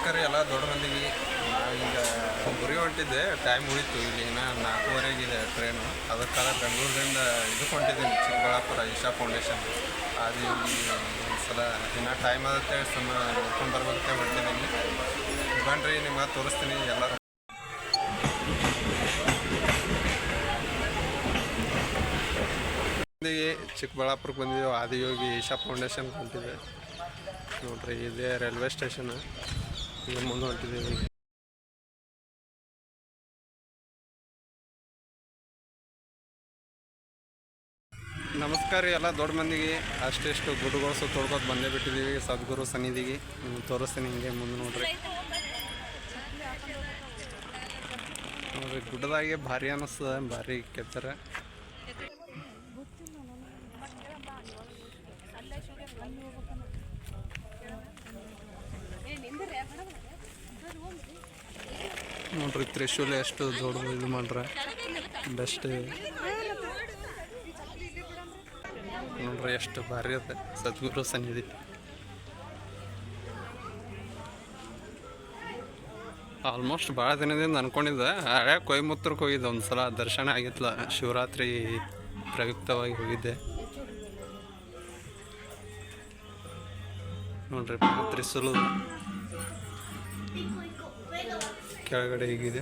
ನಮಸ್ಕಾರ ಎಲ್ಲ ದೊಡ್ಡ ಮಂದಿಗೆ. ನಾವೀಗ ಗುರಿ ಹೊಂಟಿದ್ದೆ, ಟೈಮ್ ಉಳಿತು. ಇಲ್ಲಿ ಇನ್ನೂ 4:15 ಟ್ರೈನು. ಅದಕ್ಕಾದ ಬೆಂಗಳೂರಿಂದ ಇದಕ್ಕೆ ಹೊಂಟಿದ್ದೀನಿ, ಚಿಕ್ಕಬಳ್ಳಾಪುರ ಈಶಾ ಫೌಂಡೇಶನ್. ಅದು ಒಂದು ಸಲ ಇನ್ನೂ ಟೈಮ್ ಆಗುತ್ತೆ, ಸುಮ್ಮನೆ ನೋಡ್ಕೊಂಡು ಬರ್ಬೇಕಂತ ಹೊಂಟಿದ್ದೀನಿ. ಬನ್ನಿರಿ, ನಿಮ್ಗೆ ತೋರಿಸ್ತೀನಿ ಎಲ್ಲರೂ. ಚಿಕ್ಕಬಳ್ಳಾಪುರಕ್ಕೆ ಬಂದಿದ್ದೇವೆ, ಆದಿಯೋಗಿ ಈಶಾ ಫೌಂಡೇಶನ್ ಹೊಂಟಿದೆ ನೋಡ್ರಿ. ಇದೇ ರೈಲ್ವೆ ಸ್ಟೇಷನ್, ಈಗ ಮುಂದೆ ಹೊಂಟಿದ್ದೀವಿ. ನಮಸ್ಕಾರ ರೀ ಎಲ್ಲ ದೊಡ್ಡ ಮಂದಿಗೆ. ಅಷ್ಟಿಷ್ಟು ಗುಡ್ಡುಗಳು ತೊಳ್ಕೊತ ಬಂದೇ ಬಿಟ್ಟಿದ್ದೀವಿ ಸದ್ಗುರು ಸನ್ನಿಧಿಗೆ. ತೋರಿಸ್ತೀನಿ ಹಿಂಗೆ ಮುಂದೆ ನೋಡ್ರಿ. ನೋಡ್ರಿ ಗುಡ್ಡದಾಗೆ ಭಾರಿ ಅನ್ನಿಸ್ತದೆ, ಭಾರಿ ಕೆತ್ತರ. ನೋಡ್ರಿ ತ್ರಿಶೂಲ ಎಷ್ಟು ದೊಡ್ಡದು ಇದು ಮಾಡ್ರೆ, ಬೆಸ್ಟ್ ನೋಡ್ರಿ, ಎಷ್ಟು ಭಾರಿ ಅದ ಸದ್ಗುರು ಸನ್ನಿಧಿ. ಆಲ್ಮೋಸ್ಟ್ ಭಾಳ ದಿನದಿಂದ ಅನ್ಕೊಂಡಿದ್ದೆ, ಹಳೆ ಕೊಯಮತ್ತೂರ್ಗೆ ಹೋಗಿದ್ದೆ, ಒಂದು ಸಲ ದರ್ಶನ ಆಗಿತ್ತಲ್ಲ, ಶಿವರಾತ್ರಿ ಪ್ರಯುಕ್ತವಾಗಿ ಹೋಗಿದ್ದೆ ನೋಡ್ರಿ. ತ್ರಿಶೂಲ ಕೆಳಗಡೆ ಹೀಗಿದೆ,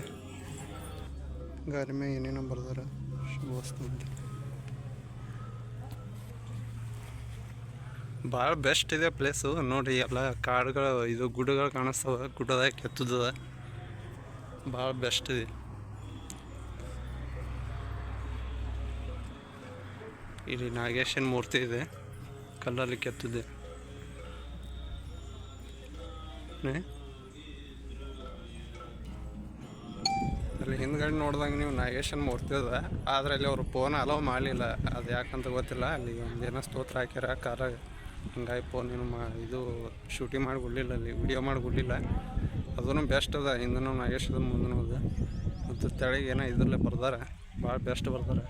ಗಾರಿ ಮೇಲೆ ಏನೇನೋ ಬರ್ದಾರ, ಶುಭವಸ್ತು ಅಂತ. ಭಾಳ ಬೆಸ್ಟ್ ಇದೆ ಪ್ಲೇಸು ನೋಡಿ. ಎಲ್ಲ ಕಾಡುಗಳು, ಇದು ಗುಡ್ಡಗಳು ಕಾಣಿಸ್ತವೆ, ಗುಡ್ಡದಾಗ ಕೆತ್ತದ ಭಾಳ ಬೆಸ್ಟ್ ಇದೆ. ಇಲ್ಲಿ ನಾಗೇಶನ ಮೂರ್ತಿ ಇದೆ, ಕಲ್ಲಲ್ಲಿ ಕೆತ್ತಿದೆ. ಅಲ್ಲಿ ಹಿಂದ್ಗಡೆ ನೋಡ್ದಂಗೆ ನೀವು ನಾಗೇಶನ ಮೂರ್ತಿ ಅದ, ಆದರೆ ಅಲ್ಲಿ ಅವರು ಫೋನ್ ಅಲೋ ಮಾಡಲಿಲ್ಲ, ಅದು ಯಾಕಂತ ಗೊತ್ತಿಲ್ಲ. ಅಲ್ಲಿ ಒಂದೇನೋ ಸ್ತೋತ್ರ ಹಾಕ್ಯಾರ ಕಾರಾಗ, ಹಂಗಾಗಿ ಫೋನ್ ಏನು ಇದು ಶೂಟಿಂಗ್ ಮಾಡಿ ಕೊಡಲಿಲ್ಲ, ಅಲ್ಲಿ ವಿಡಿಯೋ ಮಾಡಿ ಕೊಡಲಿಲ್ಲ. ಅದೂ ಬೆಸ್ಟ್ ಅದ, ಹಿಂದೂ ನಾಗೇಶದ ಮುಂದೂ ಅದ. ಮತ್ತು ತೆಳಗೆ ಏನೋ ಇದ್ರಲ್ಲೇ ಬರ್ದಾರೆ, ಭಾಳ ಬೆಸ್ಟ್ ಬರ್ತಾರೆ.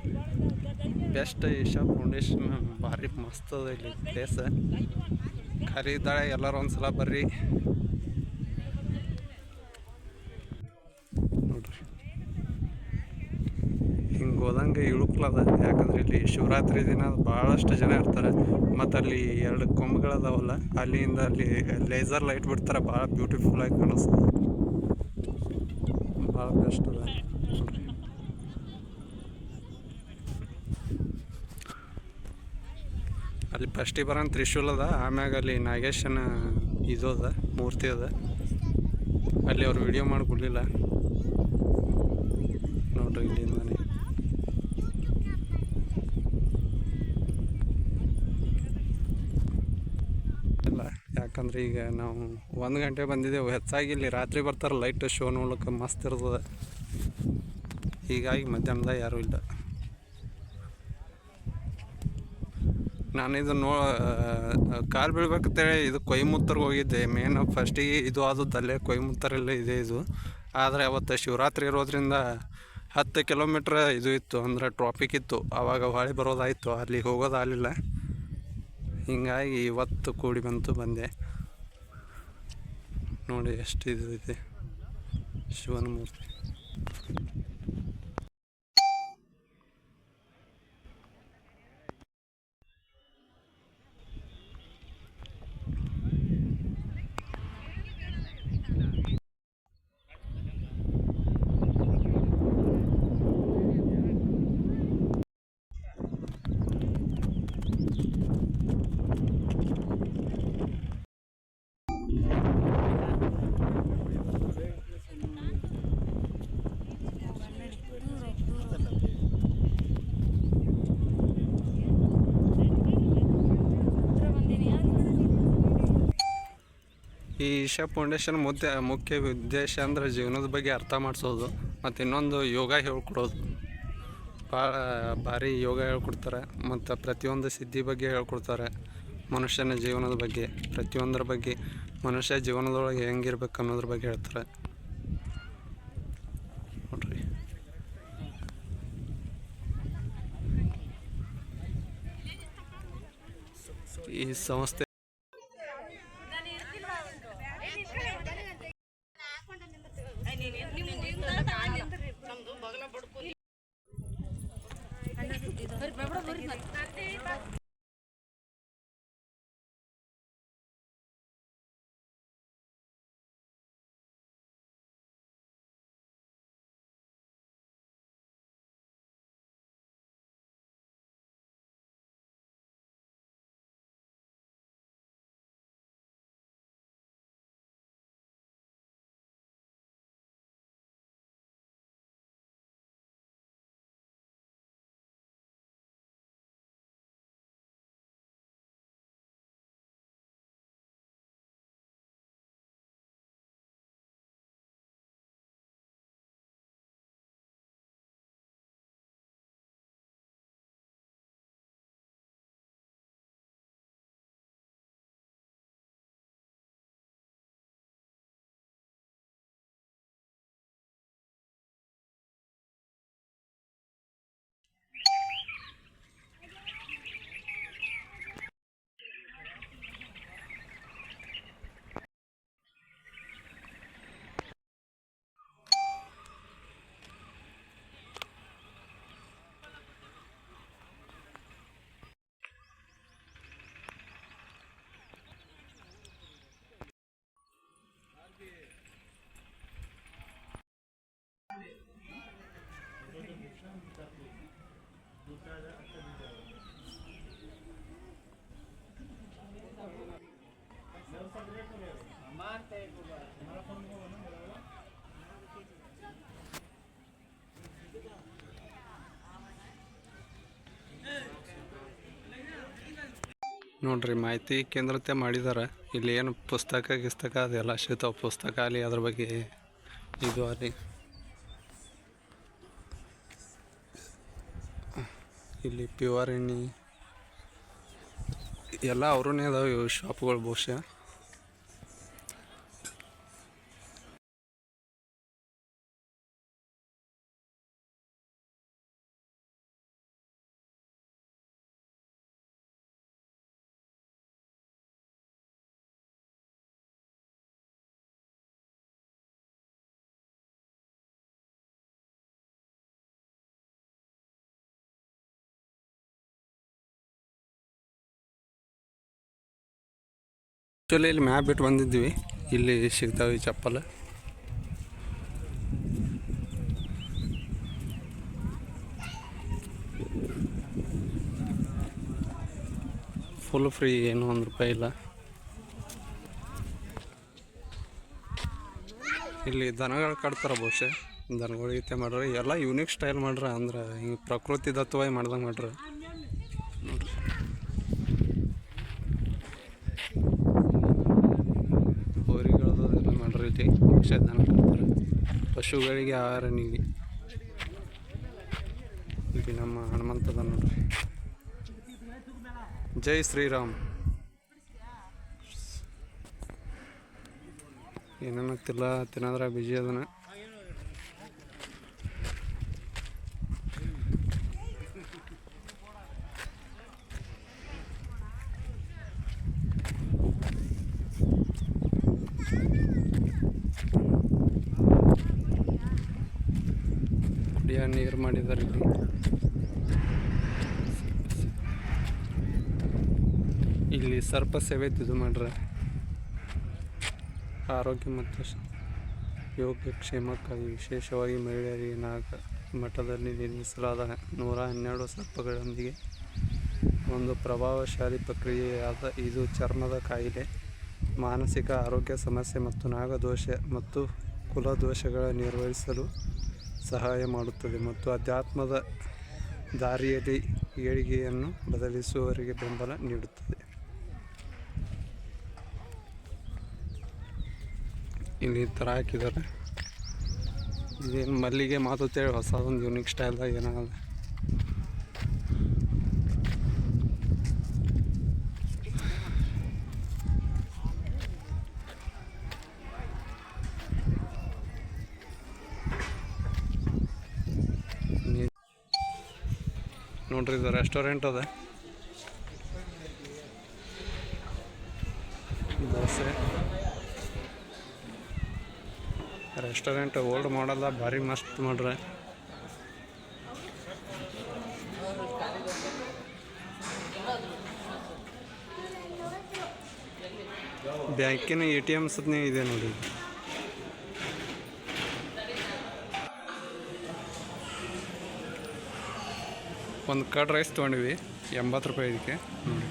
ಬೆಸ್ಟ್ ಈಶಾ ಫೌಂಡೇಶನ್ ಭಾರಿ ಮಸ್ತ್ ಅದ ಇಲ್ಲಿ ಪ್ಲೇಸ್. ಖರೀದಾಳೆ ಎಲ್ಲರೂ ಒಂದು ಸಲ ಬರ್ರಿ ನೋಡ್ರಿ. ಹಿಂಗೆ ಹೋದಂಗೆ ಇಳುಕ್ಲದ, ಯಾಕಂದ್ರೆ ಇಲ್ಲಿ ಶಿವರಾತ್ರಿ ದಿನ ಭಾಳಷ್ಟು ಜನ ಇರ್ತಾರೆ. ಮತ್ತು ಅಲ್ಲಿ 2 ಕೊಂಬುಗಳದಾವಲ್ಲ, ಅಲ್ಲಿಂದ ಅಲ್ಲಿ ಲೇಸರ್ ಲೈಟ್ ಬಿಡ್ತಾರೆ, ಭಾಳ ಬ್ಯೂಟಿಫುಲ್ಲಾಗಿ ಕಾಣಿಸ್ತದೆ, ಭಾಳ ಬೆಸ್ಟ್ ಅದ ನೋಡ್ರಿ. ಅಲ್ಲಿ ಫಸ್ಟಿಗೆ ಬರೋನ್ ತ್ರಿಶೂಲ ಅದ, ಆಮ್ಯಾಗ ಅಲ್ಲಿ ನಾಗೇಶನ ಇದು ಅದ, ಮೂರ್ತಿ ಅದ. ಅಲ್ಲಿ ಅವ್ರು ವಿಡಿಯೋ ಮಾಡಿಕೊಡ್ಲಿಲ್ಲ ನೋಡ್ರಿ. ಇಲ್ಲಿಂದಾನೆ ಇಲ್ಲ, ಯಾಕಂದ್ರೆ ಈಗ ನಾವು 1 ಗಂಟೆ ಬಂದಿದ್ದೆವು. ಹೆಚ್ಚಾಗಿ ಇಲ್ಲಿ ರಾತ್ರಿ ಬರ್ತಾರೆ ಲೈಟ್ ಶೋ ನೋಡ್ಲಿಕ್ಕೆ, ಮಸ್ತ್ ಇರ್ತದೆ. ಹೀಗಾಗಿ ಮಧ್ಯಾಹ್ನದಾಗ ಯಾರೂ ಇಲ್ಲ. ನಾನು ಇದು ಕಾಲು ಬೀಳ್ಬೇಕಂತೇಳಿ ಇದು ಕೊಯಮತ್ತೂರ್ಗೆ ಹೋಗಿದ್ದೆ. ಮೇನ್ ಫಸ್ಟಿಗೆ ಇದು ಆದದ್ದಲ್ಲೇ ಕೊಯಮತ್ತೂರಲ್ಲೇ ಇದೆ ಇದು. ಆದರೆ ಅವತ್ತು ಶಿವರಾತ್ರಿ ಇರೋದ್ರಿಂದ 10 ಕಿಲೋಮೀಟ್ರ್ ಇದು ಇತ್ತು, ಅಂದ್ರೆ ಟ್ರಾಫಿಕ್ ಇತ್ತು. ಆವಾಗ ಹೊಳೆ ಬರೋದಾಯಿತು, ಅಲ್ಲಿಗೆ ಹೋಗೋದಾಗಲಿಲ್ಲ. ಹೀಗಾಗಿ ಇವತ್ತು ಕೂಡಿ ಬಂದೆ ನೋಡಿ. ಎಷ್ಟು ಇದು ಇದೆ ಶಿವನ ಮೂರ್ತಿ. ಈ ಈಶಾ ಫೌಂಡೇಶನ್ ಮುಖ್ಯ ಉದ್ದೇಶ ಅಂದ್ರೆ ಜೀವನದ ಬಗ್ಗೆ ಅರ್ಥ ಮಾಡಿಸೋದು, ಮತ್ತು ಇನ್ನೊಂದು ಯೋಗ ಹೇಳ್ಕೊಡೋದು. ಭಾಳ ಭಾರಿ ಯೋಗ ಹೇಳ್ಕೊಡ್ತಾರೆ, ಮತ್ತು ಪ್ರತಿಯೊಂದು ಸಿದ್ಧಿ ಬಗ್ಗೆ ಹೇಳ್ಕೊಡ್ತಾರೆ. ಮನುಷ್ಯನ ಜೀವನದ ಬಗ್ಗೆ, ಪ್ರತಿಯೊಂದರ ಬಗ್ಗೆ, ಮನುಷ್ಯ ಜೀವನದೊಳಗೆ ಹೆಂಗಿರ್ಬೇಕು ಅನ್ನೋದ್ರ ಬಗ್ಗೆ ಹೇಳ್ತಾರೆ ನೋಡ್ರಿ. ಈ ಸಂಸ್ಥೆ ನೋಡ್ರಿ, ಮಾಹಿತಿ ಕೇಂದ್ರತೆ ಮಾಡಿದಾರೆ. ಇಲ್ಲಿ ಏನು ಪುಸ್ತಕ ಅದೆಲ್ಲ ಸಿಗ್ತಾವೆ. ಪುಸ್ತಕ ಅಲ್ಲಿ ಅದ್ರ ಬಗ್ಗೆ ಇದು ಅಲ್ಲಿ ಇಲ್ಲಿ ಪ್ಯೂರ್ ಎಣ್ಣೆ ಎಲ್ಲ ಅವ್ರನ್ನೇ ಅದಾವೆ ಇವು ಶಾಪ್ಗಳು ಬಹುಶಃ. ಆ್ಯಕ್ಚುಲಿ ಇಲ್ಲಿ ಮ್ಯಾಪ್ ಬಿಟ್ಟು ಬಂದಿದ್ವಿ. ಇಲ್ಲಿ ಸಿಗ್ತಾವೆ ಈ ಚಪ್ಪಲ್. ಫುಲ್ ಫ್ರೀ, ಏನು ₹1 ಇಲ್ಲ. ಇಲ್ಲಿ ದನಗಳು ಕಟ್ತಾರೆ ಬಹುಶಃ. ದನಗಳಿಗೆ ಮಾಡ್ರೆ ಎಲ್ಲ ಯೂನಿಕ್ ಸ್ಟೈಲ್ ಮಾಡ್ರೆ, ಅಂದ್ರೆ ಹಿಂಗೆ ಪ್ರಕೃತಿ ದತ್ತವಾಗಿ ಮಾಡ್ದಂಗೆ ಮಾಡ್ರೆ ನೋಡ್ರಿ. ಹೋರಿಗಳದೆಲ್ಲ ಮಾಡ್ರಿ ಇಲ್ಲಿ ಬಹುಶಃ ದನ ಕಟ್ತಾರೆ. ಪಶುಗಳಿಗೆ ಆಹಾರ ನೀಡಿ ಇಲ್ಲಿ ನಮ್ಮ ಹನುಮಂತದ ನೋಡ್ರಿ. ಜೈ ಶ್ರೀರಾಮ್. ಏನೇನಾಗ್ತಿಲ್ಲ, ತಿನ್ನೋದ್ರ ಬಿಜಿ ಅದನ್ನ. ಕುಡಿಯೋ ನೀರು ಮಾಡಿದ್ದಾರೆ ಇಲ್ಲಿ. ಇಲ್ಲಿ ಸರ್ಪ ಸೇವೆ ಇದು ಮಾಡ್ರೆ ಆರೋಗ್ಯ ಮತ್ತು ಯೋಗಕ್ಷೇಮಕ್ಕಾಗಿ ವಿಶೇಷವಾಗಿ ಮಹಿಳೆಯರಿಗೆ ನಾಗ ಮಠದಲ್ಲಿ ನಿರ್ಮಿಸಲಾದ 112 ಸರ್ಪಗಳೊಂದಿಗೆ ಒಂದು ಪ್ರಭಾವಶಾಲಿ ಪ್ರಕ್ರಿಯೆಯಾದ ಇದು ಚರ್ಮದ ಕಾಯಿಲೆ, ಮಾನಸಿಕ ಆರೋಗ್ಯ ಸಮಸ್ಯೆ ಮತ್ತು ನಾಗದೋಷ ಮತ್ತು ಕುಲದೋಷಗಳ ನಿರ್ವಹಿಸಲು ಸಹಾಯ ಮಾಡುತ್ತದೆ ಮತ್ತು ಅಧ್ಯಾತ್ಮದ ದಾರಿಯಲ್ಲಿ ಏಳಿಗೆಯನ್ನು ಬದಲಿಸುವವರಿಗೆ ಬೆಂಬಲ ನೀಡುತ್ತದೆ. ಇಲ್ಲಿ ಈ ಥರ ಹಾಕಿದ್ದಾರೆ. ಇದೇನು ಮಲ್ಲಿಗೆ ಮಾತುತ್ತೇಳಿ ಹೊಸದೊಂದು ಯೂನಿಕ್ ಸ್ಟೈಲ್ದಾಗ ಏನಾದ. ನೋಡ್ರಿ, ಇದು ರೆಸ್ಟೋರೆಂಟ್ ಅದ. ದೋಸೆ ರೆಸ್ಟೋರೆಂಟ್ ಓಲ್ಡ್ ಮಾಡಲ್ಲ, ಭಾರಿ ಮಸ್ತ್ ಮಾಡ್ರೆ. ಬ್ಯಾಂಕಿನ ATM ಸದ್ನೇ ಇದೆ ನೋಡಿ. ಒಂದು ಕರ್ಡ್ ರೈಸ್ ತೊಗೊಂಡಿವಿ 80 ರೂಪಾಯಿ ಇದಕ್ಕೆ ನೋಡಿ.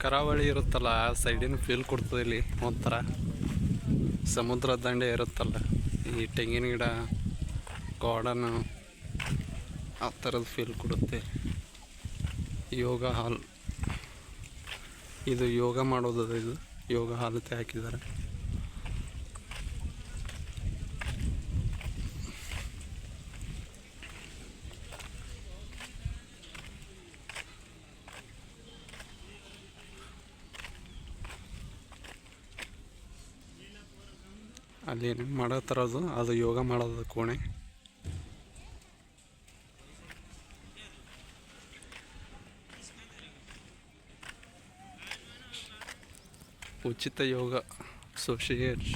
ಕರಾವಳಿ ಇರುತ್ತಲ್ಲ, ಆ ಸೈಡಿನ ಫೀಲ್ ಕೊಡ್ತದೆ. ಇಲ್ಲಿ ಒಂಥರ ಸಮುದ್ರ ದಂಡೆ ಇರುತ್ತಲ್ಲ, ಈ ತೆಂಗಿನ ಗಿಡ, ಗಾರ್ಡನ್, ಆ ಥರದ ಫೀಲ್ ಕೊಡುತ್ತೆ. ಯೋಗ ಹಾಲ್, ಇದು ಯೋಗ ಮಾಡೋದು, ಇದು ಯೋಗ ಹಾಲತೆ ಹಾಕಿದ್ದಾರೆ. ಅಲ್ಲಿ ಏನೇನು ಮಾಡತ್ತಾರದು, ಅದು ಯೋಗ ಮಾಡೋದು ಕೋಣೆ. ಉಚಿತ ಯೋಗ ಅಸೋಸಿಯೇಟ್